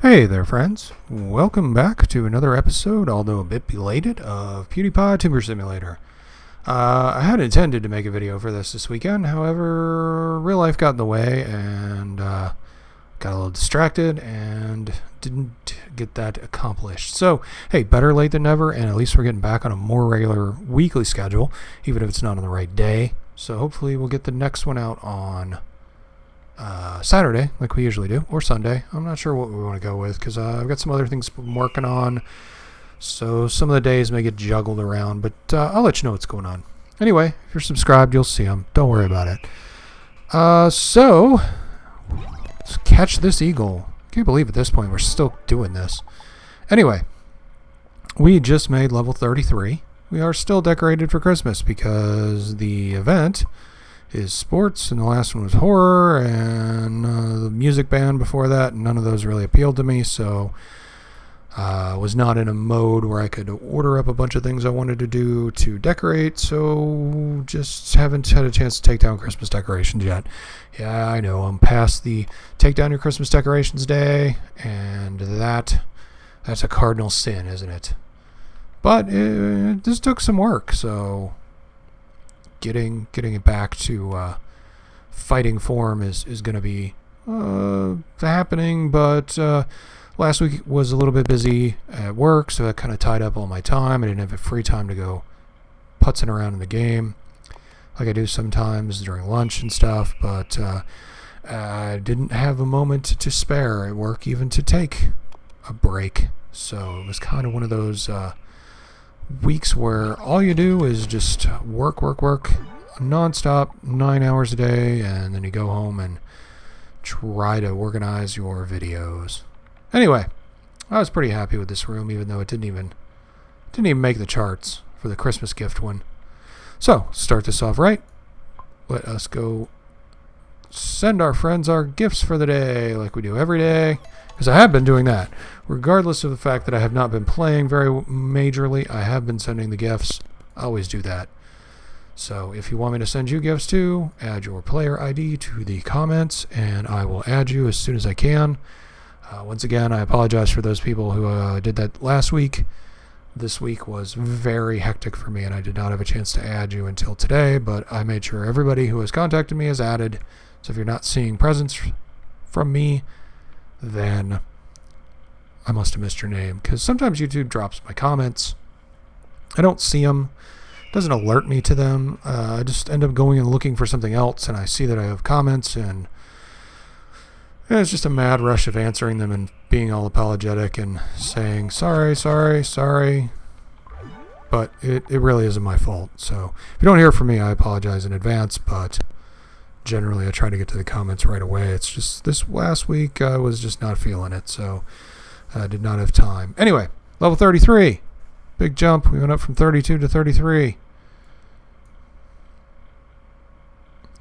Hey there, friends. Welcome back to another episode, although a bit belated, of Pewdiepie Tuber Simulator. I had intended to make a video for this weekend, however, real life got in the way and got a little distracted and didn't get that accomplished. So, hey, better late than never, and at least we're getting back on a more regular weekly schedule, even if it's not on the right day. So hopefully we'll get the next one out on Saturday, like we usually do, or Sunday. I'm not sure what we want to go with because I've got some other things I'm working on, so some of the days may get juggled around, but I'll let you know what's going on. Anyway, if you're subscribed, you'll see them. Don't worry about it. So, let's catch this eagle. Can't believe at this point we're still doing this. Anyway, we just made level 33. We are still decorated for Christmas because the event is sports, and the last one was horror, and the music band before that, and none of those really appealed to me, so I was not in a mode where I could order up a bunch of things I wanted to do to decorate, so just haven't had a chance to take down Christmas decorations yet. Yeah, I know, I'm past the take down your Christmas decorations day, and that's a cardinal sin, isn't it? But this took some work, so getting it back to fighting form is going to be happening, but last week was a little bit busy at work, so that kind of tied up all my time. I didn't have free time to go putzing around in the game like I do sometimes during lunch and stuff, but I didn't have a moment to spare at work even to take a break, so it was kind of one of those weeks where all you do is just work non-stop, 9 hours a day, and then you go home and try to organize your videos. Anyway, I was pretty happy with this room, even though it didn't even make the charts for the Christmas gift one. So, start this off right. Let us go send our friends our gifts for the day, like we do every day, because I have been doing that. Regardless of the fact that I have not been playing very majorly, I have been sending the gifts. I always do that. So if you want me to send you gifts too, add your player ID to the comments, and I will add you as soon as I can. Once again, I apologize for those people who did that last week. This week was very hectic for me, and I did not have a chance to add you until today, but I made sure everybody who has contacted me is added. So if you're not seeing presents from me, then I must have missed your name, because sometimes YouTube drops my comments. I don't see them. It doesn't alert me to them. I just end up going and looking for something else, and I see that I have comments, and it's just a mad rush of answering them and being all apologetic and saying, sorry. But it really isn't my fault. So if you don't hear from me, I apologize in advance, but generally I try to get to the comments right away. It's just this last week I was just not feeling it, so I did not have time. Anyway, level 33. Big jump. We went up from 32 to 33.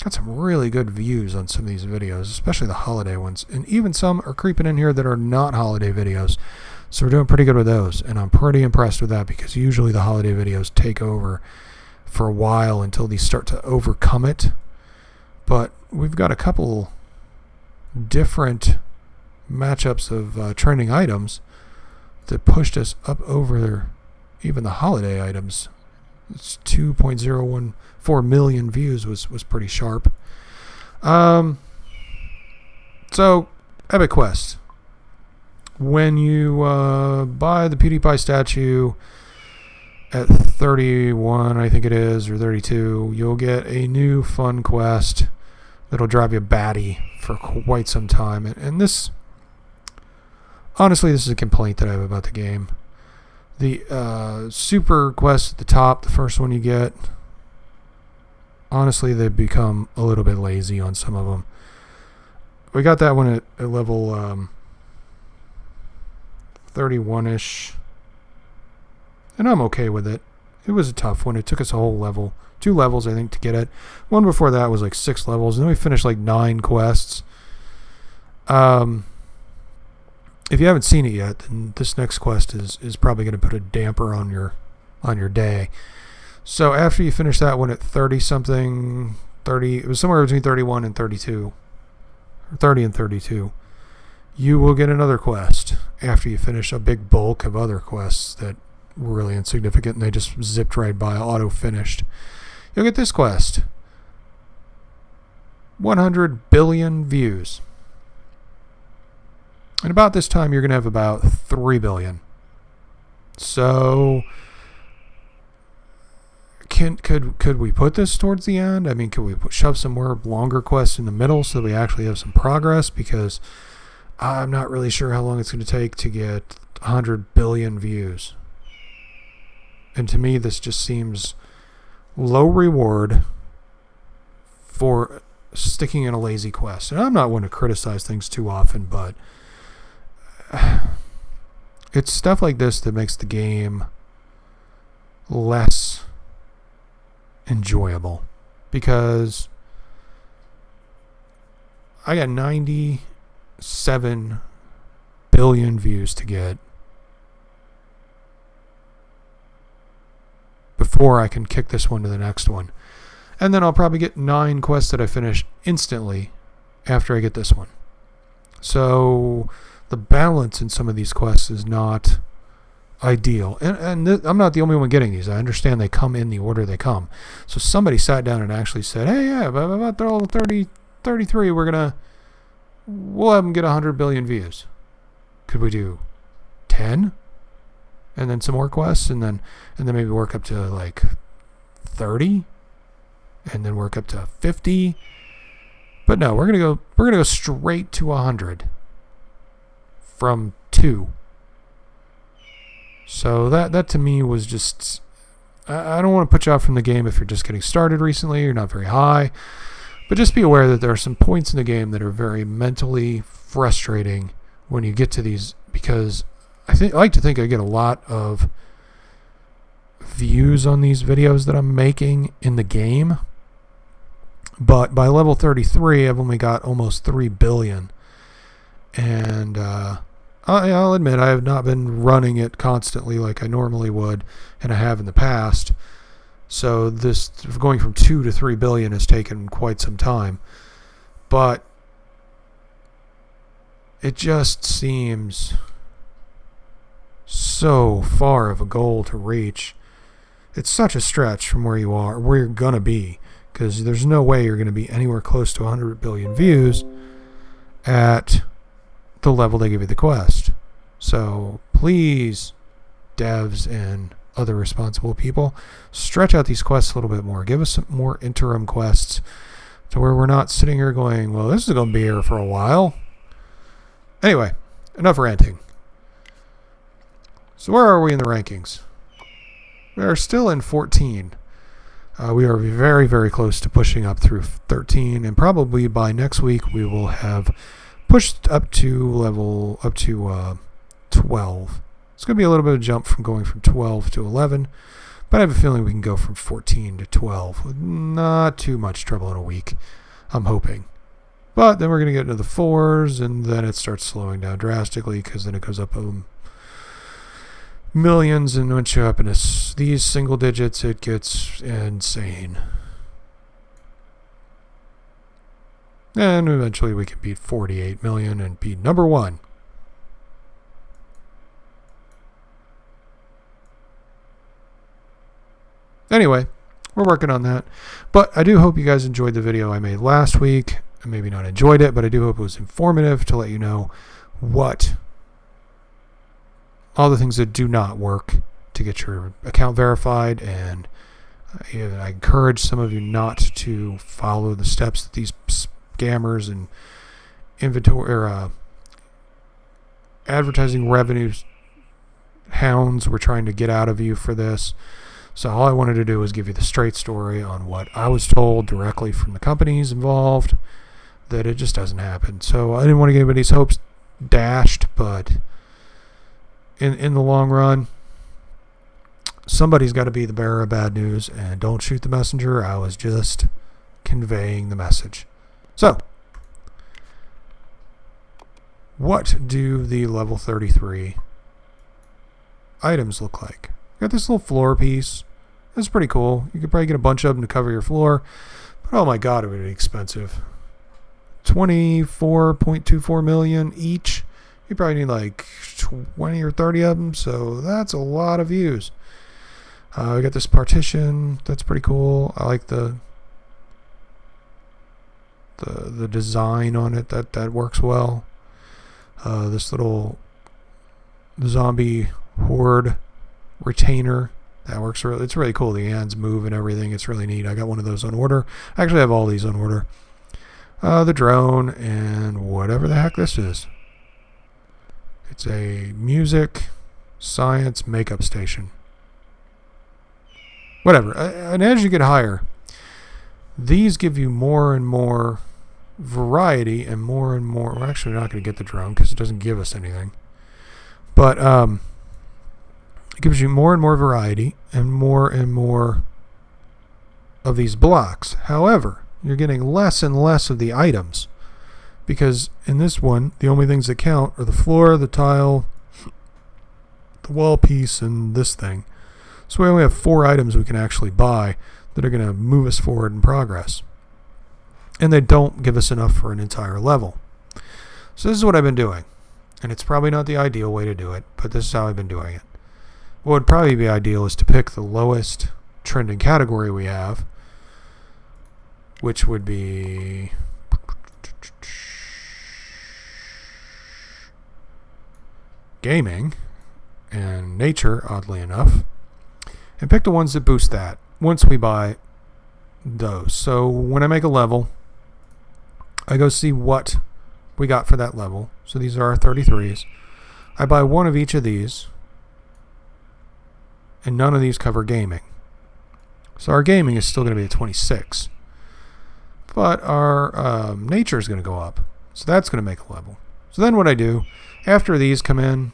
Got some really good views on some of these videos, especially the holiday ones. And even some are creeping in here that are not holiday videos. So we're doing pretty good with those. And I'm pretty impressed with that, because usually the holiday videos take over for a while until they start to overcome it. But we've got a couple different matchups of trending items that pushed us up over even the holiday items. It's 2.014 million views was pretty sharp. So Epic Quest. When you buy the PewDiePie statue at 31, I think it is, or 32, you'll get a new fun quest that'll drive you batty for quite some time. And this, honestly, this is a complaint that I have about the game. The super quest at the top, the first one you get, honestly, they've become a little bit lazy on some of them. We got that one at level 31-ish, and I'm okay with it. It was a tough one. It took us a whole level, 2 levels, I think, to get it. One before that was like 6 levels, and then we finished like 9 quests. If you haven't seen it yet, then this next quest is probably going to put a damper on your day. So after you finish that one at 30, it was somewhere between 31 and 32, or 30 and 32, you will get another quest after you finish a big bulk of other quests that were really insignificant and they just zipped right by, auto-finished. You'll get this quest. 100 billion views. And about this time, you're going to have about 3 billion. So, could we put this towards the end? I mean, could we shove some more longer quests in the middle so that we actually have some progress? Because I'm not really sure how long it's going to take to get 100 billion views. And to me, this just seems low reward for sticking in a lazy quest. And I'm not one to criticize things too often, but it's stuff like this that makes the game less enjoyable. Because I got 97 billion views to get before I can kick this one to the next one. And then I'll probably get 9 quests that I finish instantly after I get this one. So the balance in some of these quests is not ideal. And I'm not the only one getting these. I understand they come in the order they come. So somebody sat down and actually said, hey, yeah, about 33, we'll have them get 100 billion views. Could we do 10? And then some more quests, and then maybe work up to like 30, and then work up to 50. But no, we're gonna go straight to 100 from 2. So that to me was just, I don't want to put you off from the game if you're just getting started recently, you're not very high, but just be aware that there are some points in the game that are very mentally frustrating when you get to these, because I like to think I get a lot of views on these videos that I'm making in the game, but by level 33 I've only got almost 3 billion, and I'll admit I have not been running it constantly like I normally would, and I have in the past, so this going from 2 to 3 billion has taken quite some time, but it just seems so far of a goal to reach. It's such a stretch from where you're gonna be, because there's no way you're gonna be anywhere close to 100 billion views at the level they give you the quest. So please, devs and other responsible people, stretch out these quests a little bit more. Give us some more interim quests to where we're not sitting here going, well, this is gonna be here for a while. Anyway, enough ranting. So where are we in the rankings? We are still in 14. We are very, very close to pushing up through 13, and probably by next week we will have pushed up to 12. It's going to be a little bit of a jump from going from 12 to 11, but I have a feeling we can go from 14 to 12 with not too much trouble in a week, I'm hoping. But then we're going to get into the 4s, and then it starts slowing down drastically, because then it goes up millions, and once you're up in these single digits, it gets insane. And eventually we can beat 48 million and be number 1. Anyway, we're working on that. But I do hope you guys enjoyed the video I made last week. Maybe not enjoyed it, but I do hope it was informative to let you know what all the things that do not work to get your account verified, and I encourage some of you not to follow the steps that these scammers and inventory or advertising revenue hounds were trying to get out of you for this. So all I wanted to do was give you the straight story on what I was told directly from the companies involved, that it just doesn't happen. So I didn't want to get anybody's hopes dashed, but in the long run, somebody's got to be the bearer of bad news, and don't shoot the messenger. I was just conveying the message. So, what do the level 33 items look like? Got this little floor piece. It's pretty cool. You could probably get a bunch of them to cover your floor, but oh my god, it would be expensive. 24.24 million each. You probably need like 20 or 30 of them, so that's a lot of views. We got this partition. That's pretty cool. I like the design on it. That works well. This little zombie horde retainer, that works really. It's really cool. The hands move and everything. It's really neat. I got one of those on order. I actually have all these on order. The drone and whatever the heck this is. It's a music science makeup station. Whatever. And as you get higher, these give you more and more variety and more. We're actually not going to get the drone because it doesn't give us anything. But it gives you more and more variety and more of these blocks. However, you're getting less and less of the items, because in this one, the only things that count are the floor, the tile, the wall piece, and this thing. So we only have 4 items we can actually buy that are going to move us forward in progress. And they don't give us enough for an entire level. So this is what I've been doing. And it's probably not the ideal way to do it, but this is how I've been doing it. What would probably be ideal is to pick the lowest trending category we have, which would be gaming and nature, oddly enough, and pick the ones that boost that once we buy those. So when I make a level, I go see what we got for that level. So these are our 33s. I buy one of each of these, and none of these cover gaming. So our gaming is still going to be at 26. But our nature is going to go up. So that's going to make a level. So then what I do, after these come in,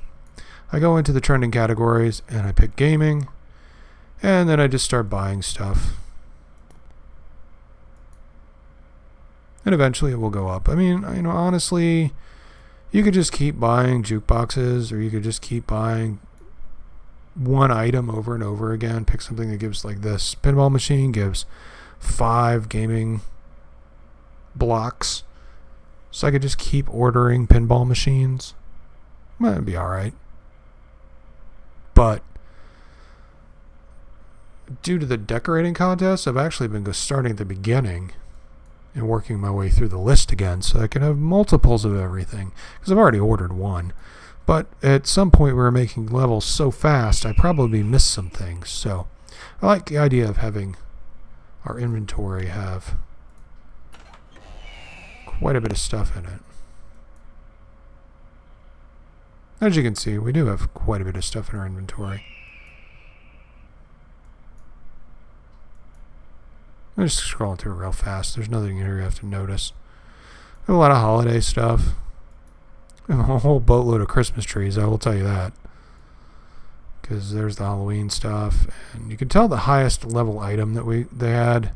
I go into the trending categories and I pick gaming. And then I just start buying stuff. And eventually it will go up. I mean, honestly, you could just keep buying jukeboxes, or you could just keep buying one item over and over again. Pick something that gives, like this pinball machine gives 5 gaming blocks. So I could just keep ordering pinball machines. Might be alright. But due to the decorating contest, I've actually been starting at the beginning and working my way through the list again so I can have multiples of everything, because I've already ordered one. But at some point we were making levels so fast I probably missed some things. So I like the idea of having our inventory have quite a bit of stuff in it. As you can see, we do have quite a bit of stuff in our inventory. I'm just scrolling through real fast. There's nothing here you have to notice. I have a lot of holiday stuff. I have a whole boatload of Christmas trees, I will tell you that. Because there's the Halloween stuff. And you can tell the highest level item that they had,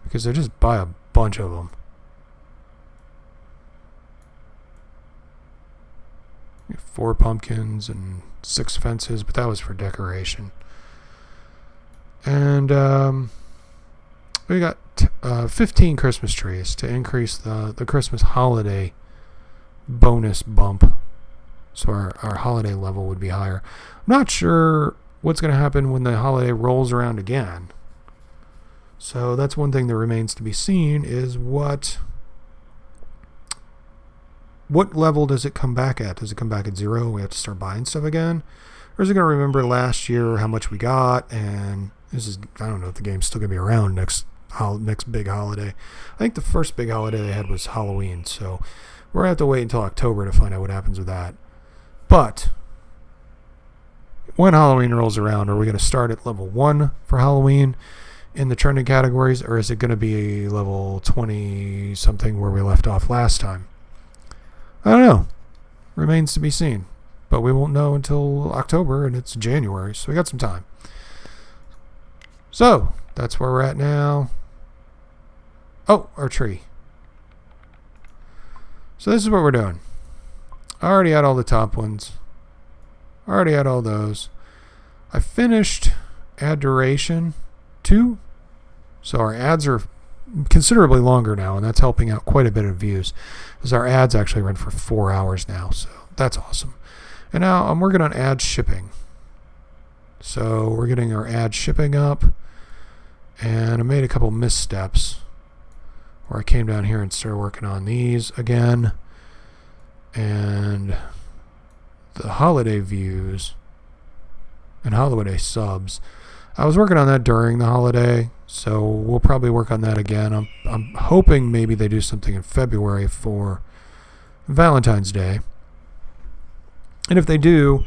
because they just buy a bunch of them. 4 pumpkins and 6 fences, but that was for decoration. And we got 15 Christmas trees to increase the Christmas holiday bonus bump. So our holiday level would be higher. I'm not sure what's going to happen when the holiday rolls around again. So that's one thing that remains to be seen, is what level does it come back at? Does it come back at 0? We have to start buying stuff again? Or is it going to remember last year how much we got? And I don't know if the game's still going to be around next big holiday. I think the first big holiday they had was Halloween. So we're going to have to wait until October to find out what happens with that. But when Halloween rolls around, are we going to start at level 1 for Halloween in the trending categories? Or is it going to be level 20 something where we left off last time? I don't know. Remains to be seen. But we won't know until October, and it's January, so we got some time. So, that's where we're at now. Oh, our tree. So this is what we're doing. I already had all the top ones. I already had all those. I finished ad duration 2. So our ads are considerably longer now, and that's helping out quite a bit of views, because our ads actually run for 4 hours now. So that's awesome. And now I'm working on ad shipping. So we're getting our ad shipping up. And I made a couple missteps where I came down here and started working on these again. And the holiday views and holiday subs, I was working on that during the holiday, so we'll probably work on that again. I'm hoping maybe they do something in February for Valentine's Day. And if they do,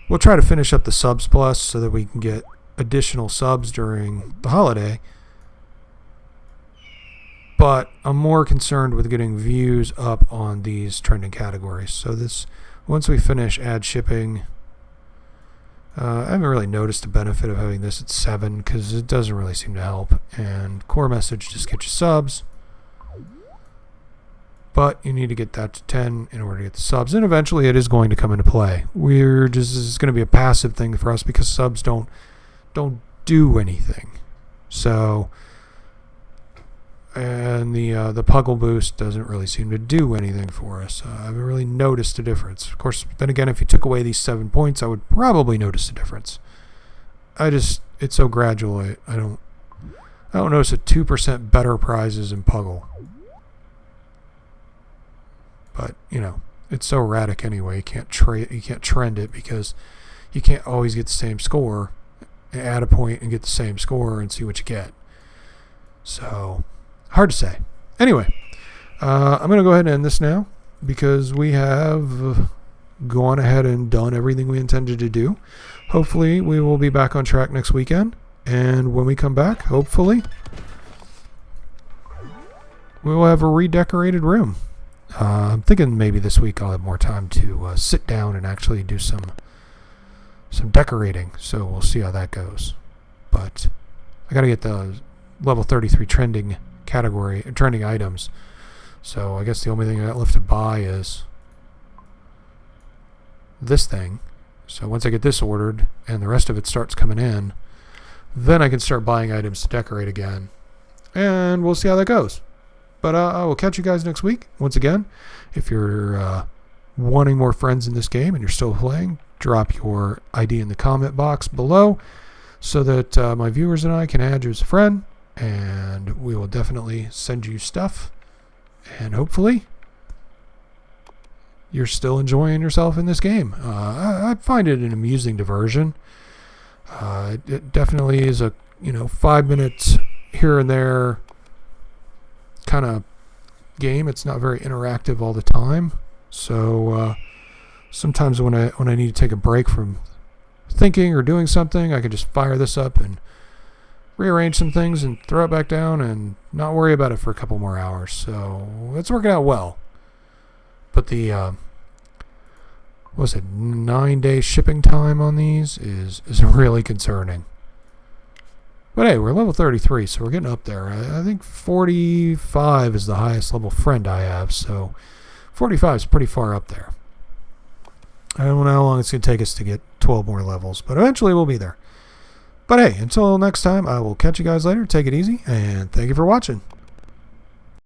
we'll try to finish up the subs plus so that we can get additional subs during the holiday. But I'm more concerned with getting views up on these trending categories. So this, once we finish ad shipping, I haven't really noticed the benefit of having this at 7 because it doesn't really seem to help. And core message just get you subs. But you need to get that to 10 in order to get the subs. And eventually it is going to come into play. This is going to be a passive thing for us because subs don't do anything. So, and the Puggle boost doesn't really seem to do anything for us. I haven't really noticed a difference. Of course, then again, if you took away these 7 points, I would probably notice a difference. It's so gradual. I don't notice a 2% better prizes in Puggle. But it's so erratic anyway. You can't trend it because you can't always get the same score. Add a point and get the same score and see what you get. So, hard to say. Anyway, I'm going to go ahead and end this now because we have gone ahead and done everything we intended to do. Hopefully, we will be back on track next weekend. And when we come back, hopefully, we will have a redecorated room. I'm thinking maybe this week I'll have more time to sit down and actually do some decorating, so we'll see how that goes. But I gotta get the level 33 trending items. So I guess the only thing I got left to buy is this thing. So once I get this ordered and the rest of it starts coming in, then I can start buying items to decorate again. And we'll see how that goes. But I will catch you guys next week. Once again, if you're wanting more friends in this game and you're still playing, drop your ID in the comment box below so that my viewers and I can add you as a friend. And we will definitely send you stuff. And hopefully, you're still enjoying yourself in this game. I find it an amusing diversion. It definitely is a 5 minutes here and there kind of game. It's not very interactive all the time. So sometimes when I need to take a break from thinking or doing something, I can just fire this up and rearrange some things and throw it back down and not worry about it for a couple more hours. So it's working out well. But the 9-day shipping time on these is really concerning. But hey, we're level 33, so we're getting up there. I think 45 is the highest level friend I have, so 45 is pretty far up there. I don't know how long it's going to take us to get 12 more levels, but eventually we'll be there. But hey, until next time, I will catch you guys later. Take it easy, and thank you for watching.